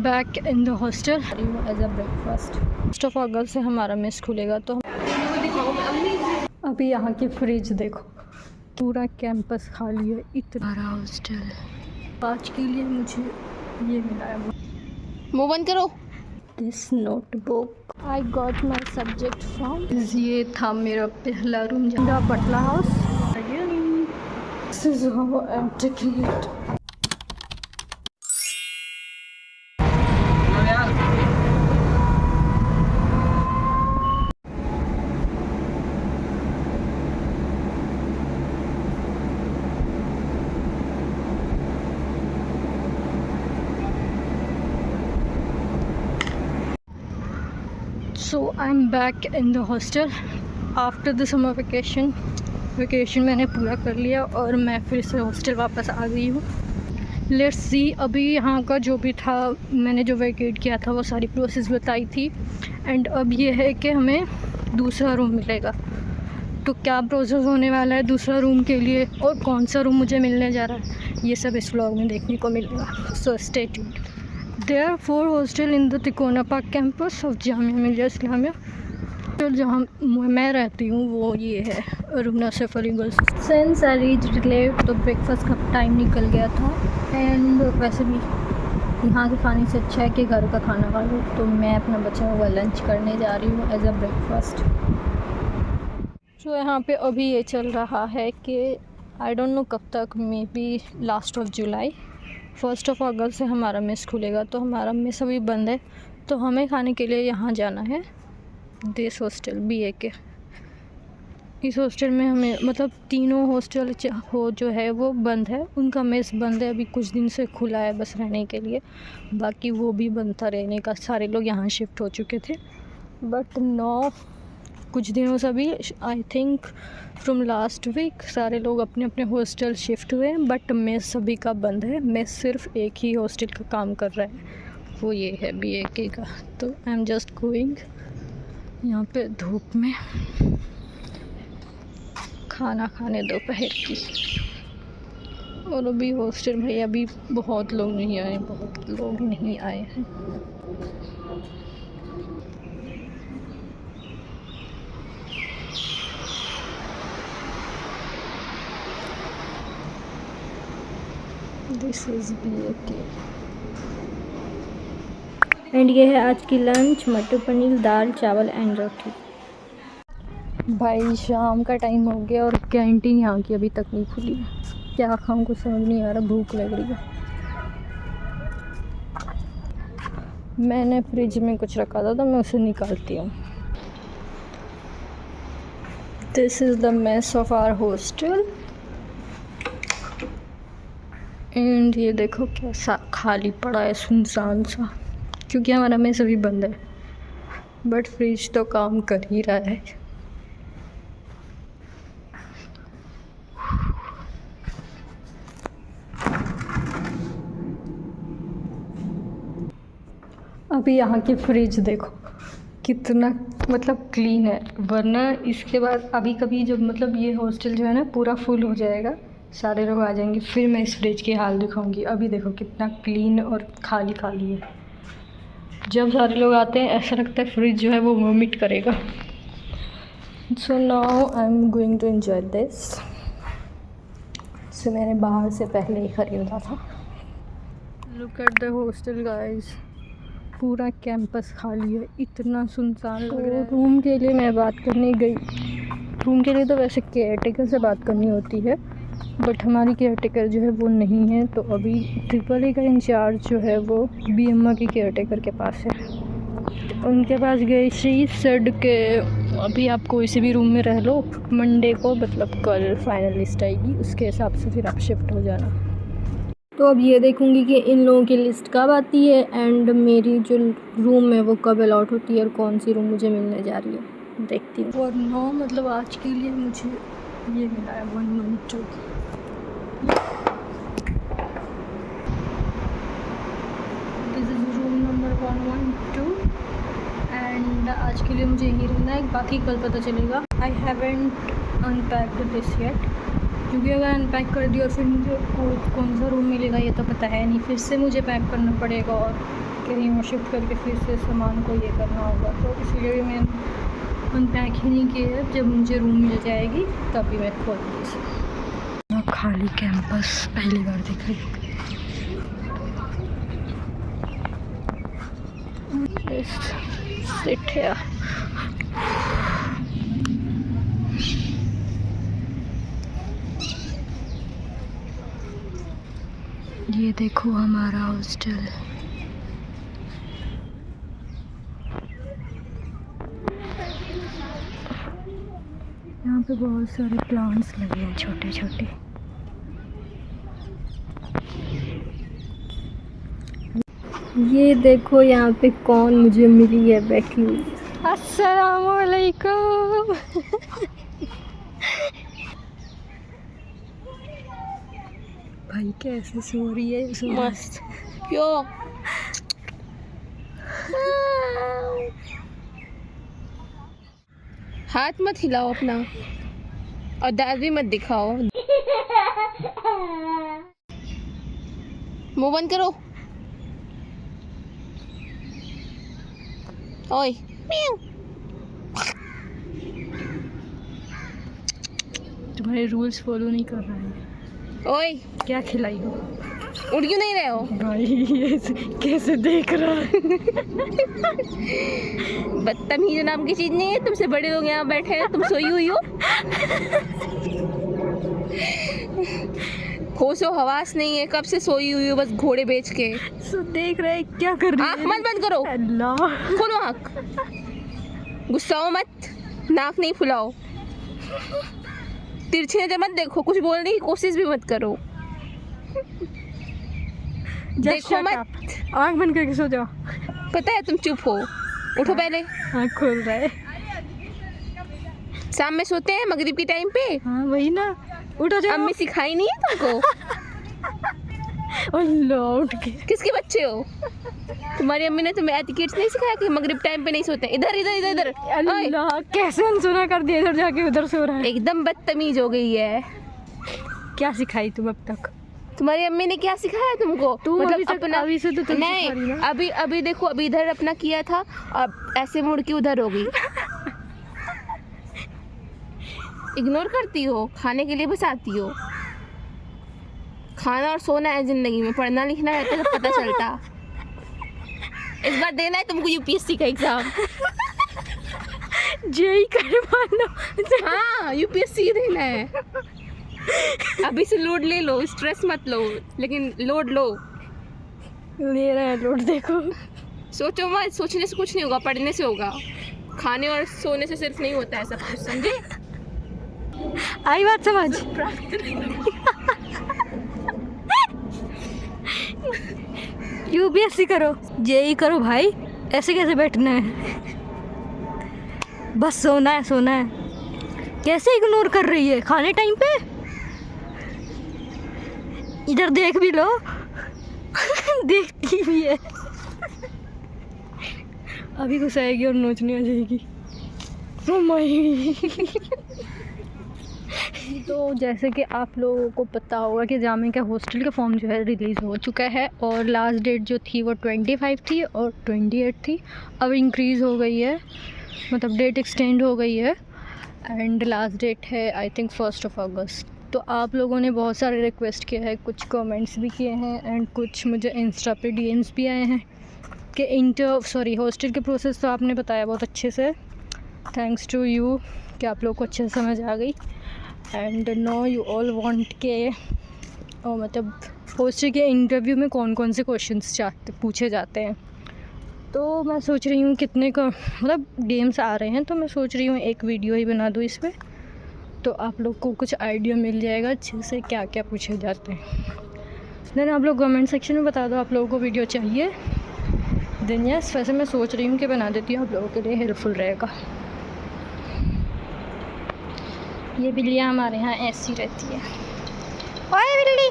M back in the hostel as a breakfast. 1 अगस्त से हमारा मेस खुलेगा, तो अभी यहाँ की फ्रिज देखो, पूरा कैंपस खाली है, इतना बड़ा हॉस्टल। आज के लिए मुझे ये मिला है, मुँह बंद करो। This notebook I got my subject from. ये था मेरा पहला रूम, जहाँ Batla house. This is how I am taking it. So I'm back in the hostel after the summer vacation मैंने पूरा कर लिया और मैं फिर से हॉस्टल वापस आ गई हूँ। लेट्स सी, अभी यहाँ का जो भी था, मैंने जो वैकेट किया था वो सारी प्रोसेस बताई थी। एंड अब ये है कि हमें दूसरा रूम मिलेगा, तो क्या प्रोसेस होने वाला है दूसरा रूम के लिए और कौन सा रूम मुझे मिलने जा रहा है, ये सब इस व्लॉग में देखने को मिलेगा। So stay tuned. There are 4 hostels in the Tikona Park campus of Jamia Millia Islamia. तो जहाँ मैं रहती हूँ वो ये है, अरुणा सफरी girls. Since I reached late, तो ब्रेकफास्ट का टाइम निकल गया था। एंड वैसे भी यहाँ के खाने से अच्छा है कि घर का खाना खा लो, तो मैं अपना बचा हुआ लंच करने जा रही हूँ एज अ ब्रेकफास्ट। तो यहाँ पे अभी ये चल रहा है कि आई डोंट नो कब तक, may be last of July. 1 अगस्त से हमारा मेस खुलेगा, तो हमारा मेस अभी बंद है, तो हमें खाने के लिए यहाँ जाना है। दिस हॉस्टल BA के, इस हॉस्टल में हमें मतलब तीनों हॉस्टल हो जो है वो बंद है, उनका मेस बंद है। अभी कुछ दिन से खुला है बस रहने के लिए, बाकी वो भी बंद था रहने का। सारे लोग यहाँ शिफ्ट हो चुके थे, बट नो, कुछ दिनों से भी I think from last week सारे लोग अपने अपने हॉस्टल शिफ्ट हुए हैं, बट मेस सभी का बंद है। मेस सिर्फ एक ही हॉस्टल का काम कर रहा है, वो ये है BA का। तो आई एम जस्ट गोइंग यहाँ पे धूप में खाना खाने दोपहर की। और अभी हॉस्टल में अभी बहुत लोग नहीं आए हैं। दिस इज़ BA एंड ये है आज की लंच, मटर पनीर, दाल, चावल एंड रोटी। भाई शाम का टाइम हो गया और कैंटीन यहाँ की अभी तक नहीं खुली है। क्या खाऊं कुछ समझ नहीं आ रहा, भूख लग रही है। मैंने फ्रिज में कुछ रखा था तो मैं उसे निकालती हूँ। This is the mess of our hostel. And ये देखो कैसा खाली पड़ा है, सुनसान सा, क्योंकि हमारा मेस अभी बंद है, बट फ्रिज तो काम कर ही रहा है। अभी यहाँ की फ्रिज देखो कितना मतलब क्लीन है, वरना इसके बाद अभी कभी जब मतलब ये हॉस्टल जो है ना पूरा फुल हो जाएगा, सारे लोग आ जाएंगे, फिर मैं इस फ्रिज की हाल दिखाऊंगी। अभी देखो कितना क्लीन और खाली खाली है। जब सारे लोग आते हैं ऐसा लगता है फ्रिज जो है वो वोमिट करेगा। So now I am going to enjoy this. So मैंने बाहर से पहले ही ख़रीदा था। Look at the hostel guys, पूरा कैंपस खाली है, इतना सुनसान लग रहा है। रूम के लिए मैं बात करने गई, रूम के लिए तो वैसे केयरटेकर से बात करनी होती है, बट हमारी केयरटेकर जो है वो नहीं है, तो अभी AAA का इंचार्ज जो है वो BMA की केयरटेकर के पास है। उनके पास गई, शी सेड के अभी आप कोई से भी रूम में रह लो, मंडे को मतलब कल फाइनल लिस्ट आएगी, उसके हिसाब से फिर आप शिफ्ट हो जाना। तो अब ये देखूँगी कि इन लोगों की लिस्ट कब आती है एंड मेरी जो रूम है वो कब अलॉट होती है और कौन सी रूम मुझे मिलने जा रही है, देखती हूँ। और 9 मतलब आज के लिए मुझे ये मिला है 112। This is room number 112 and आज के लिए मुझे यही रहना है, बाकी कल पता चलेगा। I haven't unpacked this yet, क्योंकि अगर अनपैक कर दिया और फिर मुझे कौन सा रूम मिलेगा ये तो पता है नहीं, फिर से मुझे पैक करना पड़ेगा और कहीं और शिफ्ट करके फिर से सामान को ये करना होगा। तो इसलिए भी मैं अनपैक ही नहीं किया। जब मुझे रूम मिल जाएगी तभी मैं खोलूँगी। खाली कैंपस पहली बार देख रही हूँ। सिट है। ये देखो हमारा हॉस्टल। यहाँ पे बहुत सारे प्लांट्स लगे हैं छोटे छोटे। ये देखो यहाँ पे कौन मुझे मिली है बैठी हुई। अस्सलामुअलैकुम। भाई कैसे सो रही है, मस्त क्यों? हाथ मत हिलाओ अपना और दांत भी मत दिखाओ। मुंह बंद करो। ओए तुम्हारे रूल्स फॉलो नहीं कर रहा है। ओए क्या खिलाई हो? उठ क्यों नहीं रहे हो? भाई ये कैसे देख रहा है। बदतमीज नाम की चीज नहीं है। तुमसे बड़े लोग यहाँ बैठे हैं, तुम सोई हुई हो। होश और हवास नहीं है, कब से सोई हुई हो बस घोड़े बेच के। देख रहे क्या कर रही है? आँख मत बंद करो। अल्लाह। खोलो आँख। गुस्साओ मत, नाक नहीं फुलाओ, तिरछी नजर मत देखो, कुछ बोलने की कोशिश भी मत करो। देखो मत, आँख बंद करके सो जाओ। पता है तुम चुप हो। उठो पहले। आँख खोल रहा है। शाम में सोते हैं मगरिब के टाइम पे। हाँ वही ना, उठो जाओ। अम्मी सिखाई नहीं है तुमको? अल्लाह उठ के। किसके बच्चे हो? तुम्हारी अम्मी ने तुम्हें एटिकेट्स नहीं सिखाया कि मगरिब टाइम पे नहीं सोते? इधर इधर इधर इधर। अल्लाह कैसे अनसुना कर दिया, इधर जाके उधर सो रहा है। एकदम बदतमीज हो गई है। क्या सिखाई तुम अब तक? तुम्हारी अम्मी ने क्या सिखाया तुमको? मतलब अपना अभी से तो तुम नहीं, सिखा रही ना। अभी देखो, अभी इधर अपना किया था, अब ऐसे मुड़ के उधर हो गई। इग्नोर करती हो, खाने के लिए बस आती हो। खाना और सोना है जिंदगी में, पढ़ना लिखना रहता है तो पता चलता। इस बार देना है तुमको यूपीएससी का एग्जाम। जेई करवा लो। हाँ यूपीएससी देना है। अभी से लोड ले लो, स्ट्रेस मत लो, लेकिन लोड लो। ले रहा है लोड, देखो। सोचो मत, सोचने से कुछ नहीं होगा, पढ़ने से होगा। खाने और सोने से सिर्फ नहीं होता है सब कुछ, समझे? आई बात समझ। यूपीएससी करो, जेई करो भाई, ऐसे कैसे बैठना है? बस सोना है सोना है। कैसे इग्नोर कर रही है खाने टाइम पे? इधर देख भी लो। देखती भी है। अभी गुस्साएगी और नोचने आ जाएगी। Oh my। तो जैसे कि आप लोगों को पता होगा कि जामे का हॉस्टल का फॉर्म जो है रिलीज़ हो चुका है और लास्ट डेट जो थी वो 25 थी और 28 थी। अब इंक्रीज़ हो गई है, मतलब डेट एक्सटेंड हो गई है एंड लास्ट डेट है आई थिंक 1 अगस्त। तो आप लोगों ने बहुत सारे रिक्वेस्ट किए हैं, कुछ कमेंट्स भी किए हैं एंड कुछ मुझे इंस्टा पे डीएम्स भी आए हैं कि हॉस्टल के प्रोसेस तो आपने बताया बहुत अच्छे से। थैंक्स टू यू कि आप लोग को अच्छे से समझ आ गई। And know you all want के मतलब हॉस्टल के इंटरव्यू में कौन कौन से क्वेश्चंस पूछे जाते हैं। तो मैं सोच रही हूँ कितने का मतलब डीएम्स आ रहे हैं, तो मैं सोच रही हूँ एक वीडियो ही बना दूँ इस पर, तो आप लोग को कुछ आइडिया मिल जाएगा अच्छे से क्या क्या पूछे जाते हैं। देन आप लोग कमेंट सेक्शन में बता दो आप लोगों को वीडियो चाहिए। देन यस, वैसे मैं सोच रही हूँ कि बना देती हूँ, आप लोगों के लिए हेल्पफुल रहेगा। ये बिल्लियाँ हमारे यहाँ ऐसी रहती है। ओए बिल्ली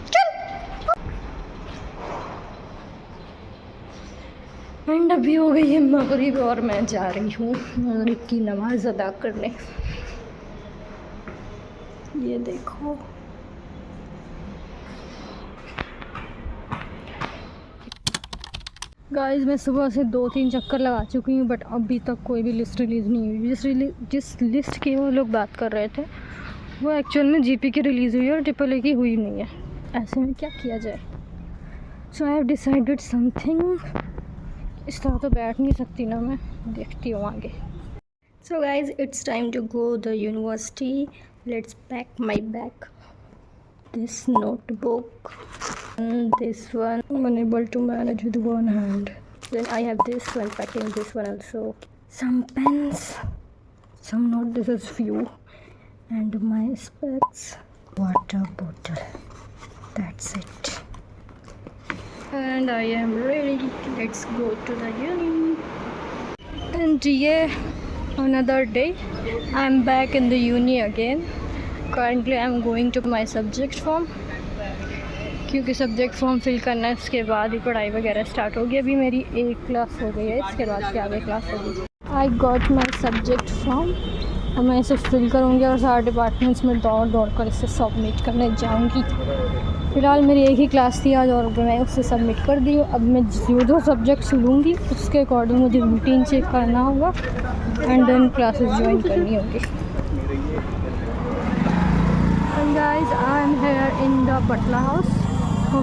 चल। एंड अभी हो गई है मगरिब और मैं जा रही हूँ मगरिब की नमाज़ अदा करने। ये देखो, गाइस मैं सुबह से 2-3 चक्कर लगा चुकी हूँ, बट अभी तक कोई भी लिस्ट रिलीज़ नहीं हुई। जिस लिस्ट की वो लोग बात कर रहे थे वो एक्चुअल में जीपी की रिलीज़ हुई है और ट्रिपल ए की हुई नहीं है। ऐसे में क्या किया जाए? सो आई हैव डिसाइडेड समथिंग। इस तरह तो बैठ नहीं सकती ना मैं, देखती हूँ आगे। So guys it's time to go the university. Let's pack my bag, this notebook and this one I'm unable to manage with one hand. Then I have this one, packing this one also. Some pens, some not, this is few, and my specs, water bottle, that's it. And I am ready. Let's go to the uni. And yeah, another day I'm back in the uni again. Currently I'm going to my subject form, क्योंकि subject form fill करना है, उसके बाद ही पढ़ाई वगैरह start होगी। अभी मेरी एक क्लास हो गई है, इसके बाद क्या आगे क्लास होगी। आई गॉट माई सब्जेक्ट फॉर्म, अब मैं इसे फिल करूँगी और सारे डिपार्टमेंट्स में दौड़ कर इसे सबमिट करने जाऊँगी। फ़िलहाल मेरी एक ही क्लास थी आज और मैं उससे सबमिट कर दी हूँ। अब मैं जो सब्जेक्ट्स लूँगी उसके अकॉर्डिंग मुझे रूटीन चेक करना होगा एंड देन क्लासेस ज्वाइन करनी होगी। And guys I am here in the Batla House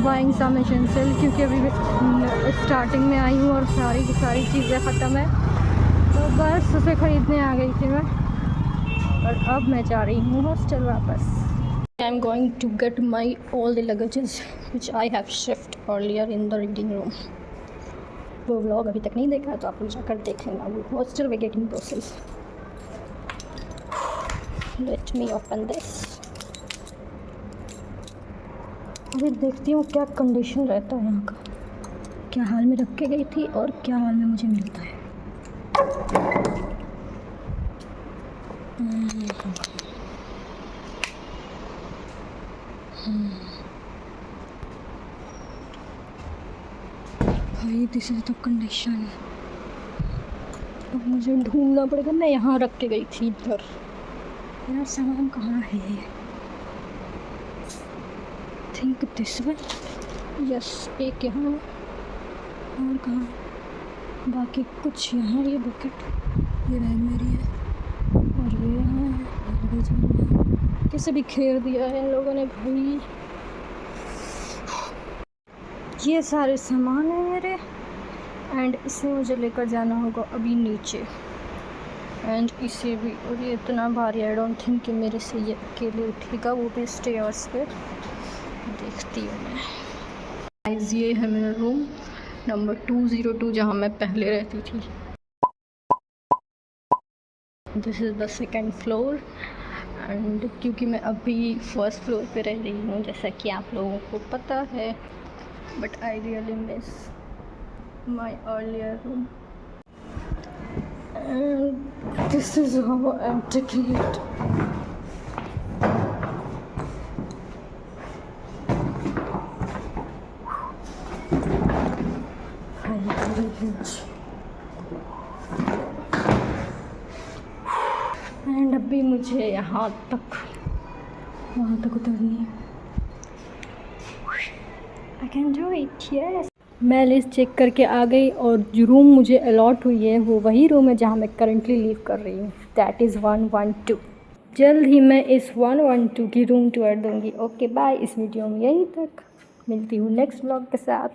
buying some essential, क्योंकि अभी स्टार्टिंग में आई हूँ और सारी की सारी चीज़ें ख़त्म है, तो बस उसे ख़रीदने आ गई थी मैं। और अब मैं जा रही हूँ हॉस्टल वापस। I am going to get my all the luggages which I have shift earlier in the reading room. वो व्लॉग अभी तक नहीं देखा है तो आप लोग जाकर देख लेना, वो hostel vacating process. Let me open this. अभी देखती हूँ क्या कंडीशन रहता है यहाँ का, क्या हाल में रख के गई थी और क्या हाल में मुझे मिलता है। भाई दिस इज द कंडीशन। अब मुझे ढूंढना पड़ेगा, मैं यहाँ रख के गई थी इधर। मेरा सामान कहाँ है? थिंक दिस वन, यस एक यहाँ और कहाँ, बाकी कुछ यहाँ। ये बकेट, ये बैग मेरी है और ये यहाँ है। कैसे भी खेर दिया है इन लोगों ने भाई। ये सारे सामान हैं मेरे एंड इसे मुझे लेकर जाना होगा अभी नीचे एंड इसे भी। और ये इतना भारी, आई डोंट थिंक कि मेरे से ये अकेले उठेगा, वो भी स्टेयर्स पे। देखती हूँ मैं। गाइस ये है मेरा रूम नंबर 202 जहाँ मैं पहले रहती थी। This is the second floor and क्योंकि मैं अभी फर्स्ट फ्लोर पे रह रही हूँ जैसा कि आप लोगों को पता है, but I really miss my earlier room and this is how I am taking it. And अभी मुझे यहाँ तक, वहाँ तक उतरनी है। I can do it, yes. मैं लिस्ट चेक करके आ गई और जो रूम मुझे अलॉट हुई है वो वही रूम है जहाँ मैं करंटली लिव कर रही हूँ, दैट इज़ 112। जल्द ही मैं इस 112 की रूम टूर दूँगी। ओके बाय, इस वीडियो में यहीं तक, मिलती हूँ नेक्स्ट व्लॉग के साथ।